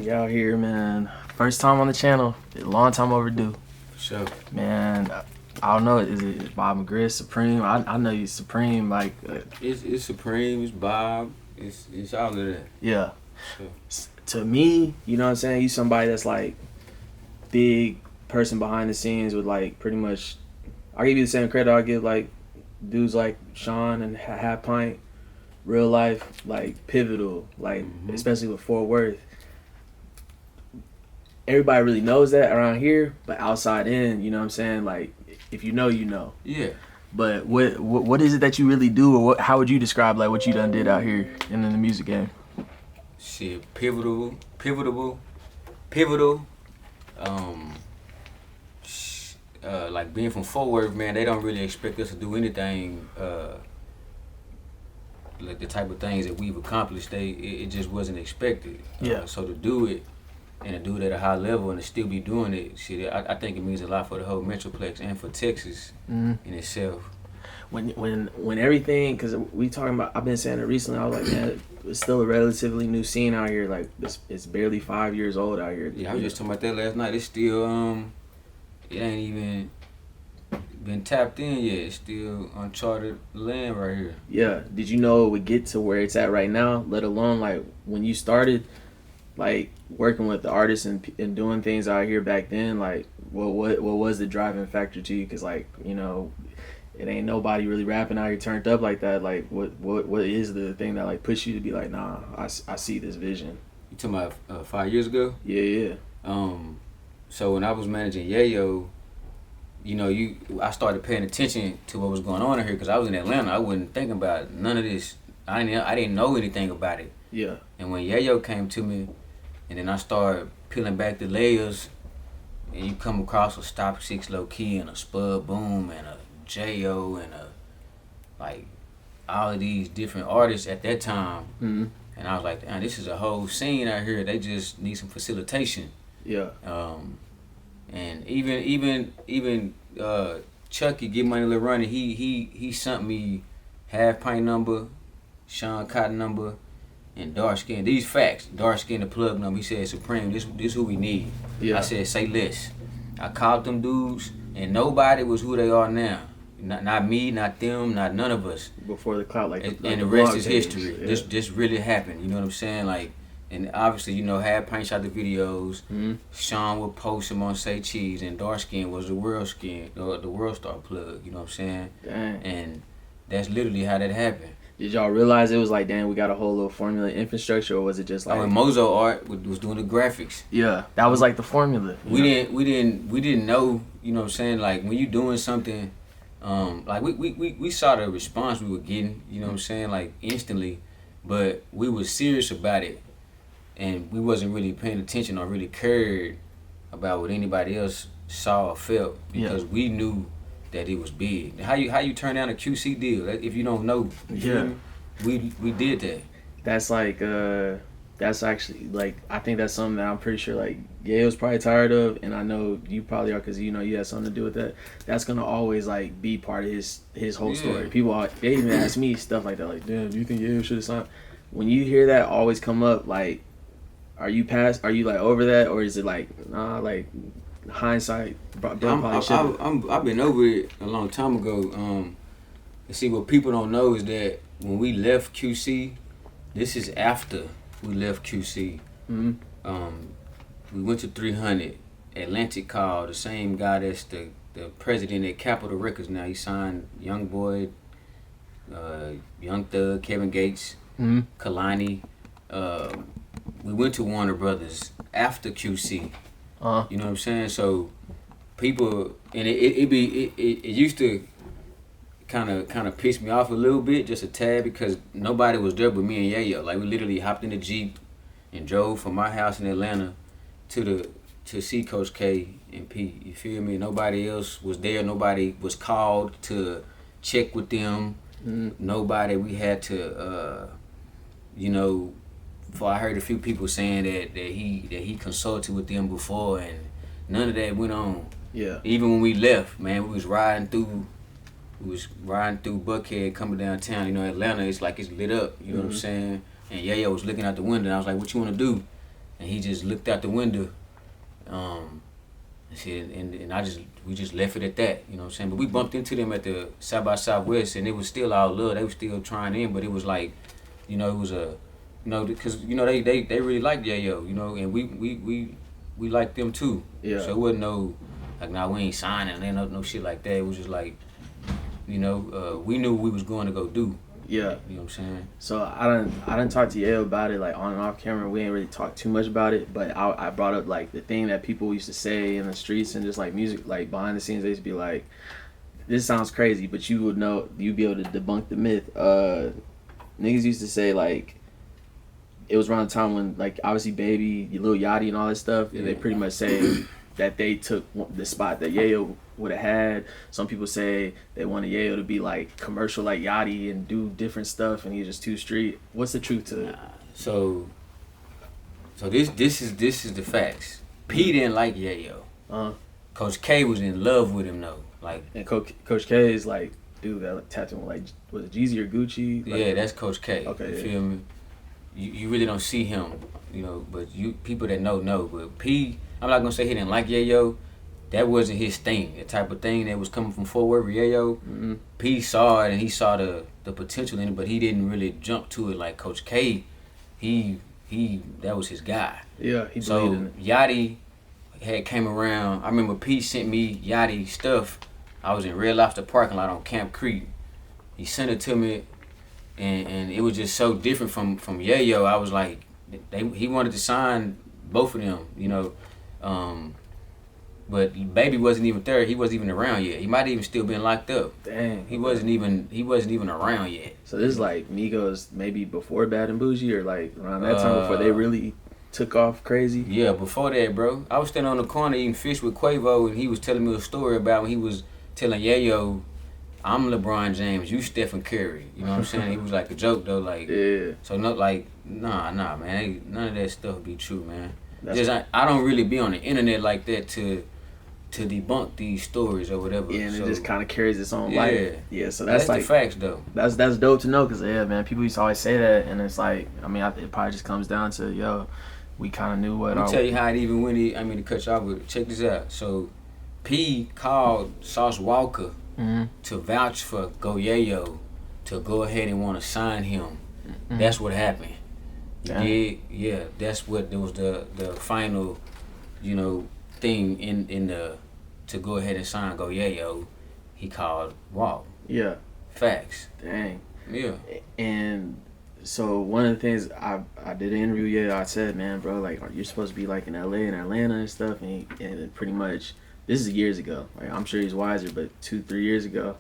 We out here, man. First time on the channel. A long time overdue. For sure. Man, I don't know. Is it Bob McGriff, Supreme? I know you Supreme. Like It's Supreme. It's Bob. It's all of that. Yeah. Sure. To me, you know what I'm saying? You somebody that's like big person behind the scenes with like pretty much. I'll give you the same credit I'll give like dudes like Sean and Half Pint. Real life, like pivotal, like especially with Fort Worth. Everybody really knows that around here, but outside in, you know what I'm saying? Like, if you know, you know. Yeah. But what is it that you really do, or how would you describe like what you done did out here in the music game? Shit, pivotal. Like being from Fort Worth, man, they don't really expect us to do anything. Like the type of things that we've accomplished, it just wasn't expected. Yeah. So to do it and to do it at a high level and to still be doing it, shit, I think it means a lot for the whole Metroplex and for Texas in itself. When everything, because we talking about, I've been saying it recently. I was like, man, it's still a relatively new scene out here. Like it's barely 5 years old out here. Yeah, I was just talking about that last night. It's still it ain't even been tapped in yet. It's still uncharted land right here. Yeah. Did you know it would get to where it's at right now? Let alone like when you started, like working with the artists and doing things out here back then. Like what was the driving factor to you? Because like you know, it ain't nobody really rapping out here turned up like that. Like what is the thing that like pushed you to be like, nah, I see this vision. You talking about 5 years ago? Yeah. So when I was managing Yayo, you know, I started paying attention to what was going on in here because I was in Atlanta. I wasn't thinking about none of this. I didn't know anything about it. Yeah. And when Yayo came to me, and then I started peeling back the layers, and you come across a Stop 6 Low Key and a Spud Boom and a J.O. and like all of these different artists at that time. And I was like, damn, this is a whole scene out here. They just need some facilitation. Yeah. And even Chucky, Get Money Lil Running, he sent me Half Pint number, Sean Cotton number, and Dark Skin. These facts. Dark Skin, the plug number. He said, Supreme, this who we need. Yeah. I said, say less. I called them dudes, and nobody was who they are now. Not me, not them, not none of us. Before the clout, like and the rest is history. Yeah. This really happened. You know what I'm saying? Like, and obviously, you know, Half Pint shot the videos. Sean would post them on Say Cheese, and Dark Skin was the World Skin, the World Star plug. You know what I'm saying? Dang. And that's literally how that happened. Did y'all realize it was like, damn, we got a whole little formula infrastructure, or was it just like? Oh, and Mozo Art was doing the graphics. Yeah, that was like the formula. We didn't know. You know what I'm saying? Like when you doing something, like we saw the response we were getting. You know what I'm saying? Like instantly, but we was serious about it. And we wasn't really paying attention or really cared about what anybody else saw or felt because we knew that it was big. How you turn down a QC deal if you don't know? We did that. That's like that's actually like I think that's something that I'm pretty sure like Yayo's probably tired of, and I know you probably are because you know you had something to do with that. That's gonna always like be part of his whole story. People they even ask me stuff like that, like, damn, do you think Yayo should have signed? When you hear that always come up, like. Are you like over that, or is it like nah, like hindsight? I've been over it a long time ago. And see what people don't know is that when we left QC, this is after we left QC. We went to 300. Atlantic called the same guy that's the president at Capitol Records now. He signed Young Boy, Young Thug, Kevin Gates, Kalani. We went to Warner Brothers after QC. You know what I'm saying? So people, and it used to kind of piss me off a little bit, just a tad, because nobody was there but me and Yayo. Like we literally hopped in the Jeep and drove from my house in Atlanta to see Coach K and P. You feel me? Nobody else was there. Nobody was called to check with them. Nobody. We had to, you know. Before I heard a few people saying that he consulted with them before, and none of that went on. Yeah. Even when we left, man, we was riding through Buckhead, coming downtown. You know, Atlanta, it's like it's lit up. You know what I'm saying? And Yayo was looking out the window, and I was like, "What you want to do?" and he just looked out the window, and we just left it at that, you know what I'm saying? But we bumped into them at the South by Southwest, and it was still all love. They were still trying in, but it was like, you know, it was a, you know, because you know they really liked Yayo, you know, and we liked them too. Yeah. So it wasn't no like, nah, we ain't signing, ain't no shit like that. It was just like, you know, we knew what we was going to go do. Yeah. You know what I'm saying? So I didn't talk to Yayo about it like on and off camera. We ain't really talk too much about it, but I brought up like the thing that people used to say in the streets and just like music, like behind the scenes. They used to be like, "This sounds crazy," but you'd be able to debunk the myth. Niggas used to say like it was around the time when like obviously Baby, Lil Yachty, and all that stuff, and they pretty much say that they took the spot that Yayo would have had. Some people say they wanted Yayo to be like commercial like Yachty and do different stuff, and he's just too street. What's the truth to it? So this is the facts. P didn't like Yayo. Coach K was in love with him though. Like, and Coach K is like, dude, that like tapped him like, was it Jeezy or Gucci? Like, yeah, that's Coach K. Okay, you feel me? You really don't see him, you know, but people that know. But P, I'm not gonna say he didn't like Yayo. That wasn't his thing. The type of thing that was coming from Fort Worth, Yayo. P saw it and he saw the potential in it, but he didn't really jump to it like Coach K. He that was his guy. Yeah, he so believed in it. Yachty had came around. I remember P sent me Yachty stuff. I was in Red Lobster parking lot on Camp Creek. He sent it to me, and it was just so different from Yayo. I was like, he wanted to sign both of them, you know. But Baby wasn't even there. He wasn't even around yet. He might have even still been locked up. Dang. He wasn't even around yet. So this is like Migos maybe before Bad and Bougie, or like around that time before they really took off crazy? Yeah, before that, bro. I was standing on the corner eating fish with Quavo, and he was telling me a story about when he was telling Yayo, I'm LeBron James, you Stephen Curry. You know what I'm saying? He was like a joke though, like, yeah. So not like, nah, man. None of that stuff be true, man. I don't really be on the internet like that to debunk these stories or whatever. Yeah, and it just kind of carries its own life. Yeah, so that's like the facts though. That's dope to know, because yeah, man, people used to always say that, and it's like, I mean, it probably just comes down to, yo, we kind of knew what. Let me tell you how it even went. I mean, to cut you off with, check this out. So P called Sauce Walka to vouch for Go Yayo to go ahead and want to sign him. That's what happened. Yeah, that's what it was, the final, you know, thing in the to go ahead and sign Go Yayo. He called Walk. Yeah. Facts. Dang. Yeah. And so one of the things I did an interview, I said, man, bro, like, you're supposed to be like in LA and Atlanta and stuff, and pretty much, this is years ago. Like, I'm sure he's wiser, but 2-3 years ago,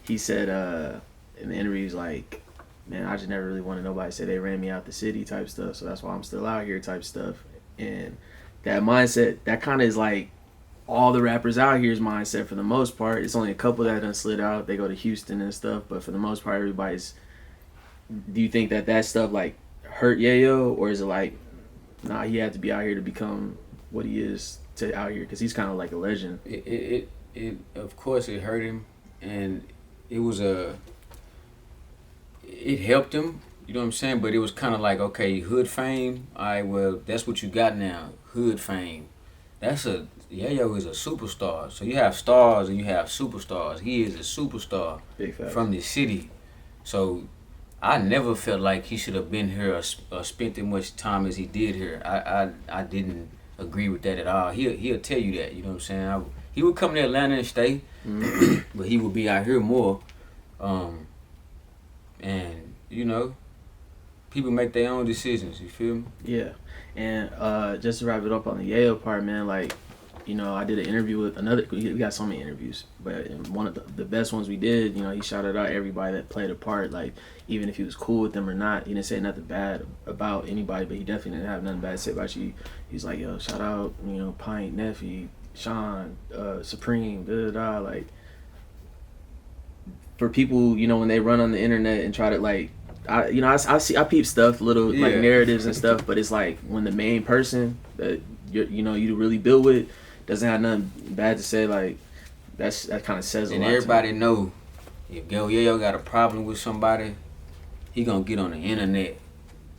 he said in the interview, he's like, man, I just never really wanted nobody to say they ran me out the city type stuff, so that's why I'm still out here type stuff. And that mindset, that kind of is like all the rappers out here's mindset for the most part. It's only a couple that done slid out. They go to Houston and stuff, but for the most part, everybody's. Do you think that stuff like hurt Yayo, or is it like, nah, he had to be out here to become what he is to out here, because he's kind of like a legend? It of course it hurt him, and it helped him. You know what I'm saying? But it was kind of like, okay, hood fame. All right, well, that's what you got now. Hood fame. Yayo is a superstar. So you have stars and you have superstars. He is a superstar from the city. So I never felt like he should have been here or spent as much time as he did here. I didn't agree with that at all. He'll tell you that. You know what I'm saying? He would come to Atlanta and stay, but he would be out here more. And you know, people make their own decisions. You feel me? Yeah. And just to wrap it up on the Yayo part, man, like, you know, I did an interview with we got so many interviews, but one of the best ones we did, you know, he shouted out everybody that played a part, like, even if he was cool with them or not. He didn't say nothing bad about anybody, but he definitely didn't have nothing bad to say about you. He's like, yo, shout out, you know, Pint, Neffy, Sean, Supreme, da-da-da, like, for people, you know, when they run on the internet and try to, like, I peep stuff, little like narratives and stuff, but it's like when the main person that you really build with doesn't have nothing bad to say, like, that kind of says a lot. And everybody know if Go Yayo got a problem with somebody, he gonna get on the internet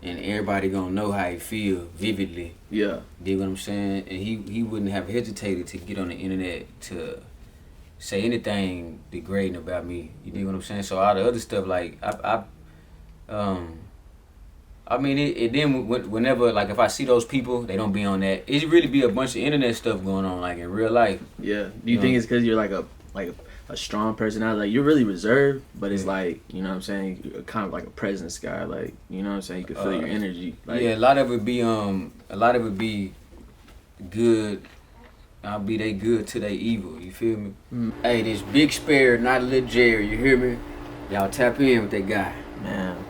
and everybody gonna know how he feel vividly. Yeah. Dig what I'm saying? And he wouldn't have hesitated to get on the internet to say anything degrading about me. You dig what I'm saying? So all the other stuff, like I mean, it then whenever, like, if I see those people, they don't be on that. It really be a bunch of internet stuff going on, like in real life. Yeah. Do you think it's because you're like a strong personality? Like, you're really reserved, but it's like, you know what I'm saying, you're kind of like a presence guy. Like, you know what I'm saying, you can feel your energy. Like, yeah, a lot of it be good. I'll be they good to they evil. You feel me? Hey, this Big Spare, not a little Jerry. You hear me? Y'all tap in with that guy. man.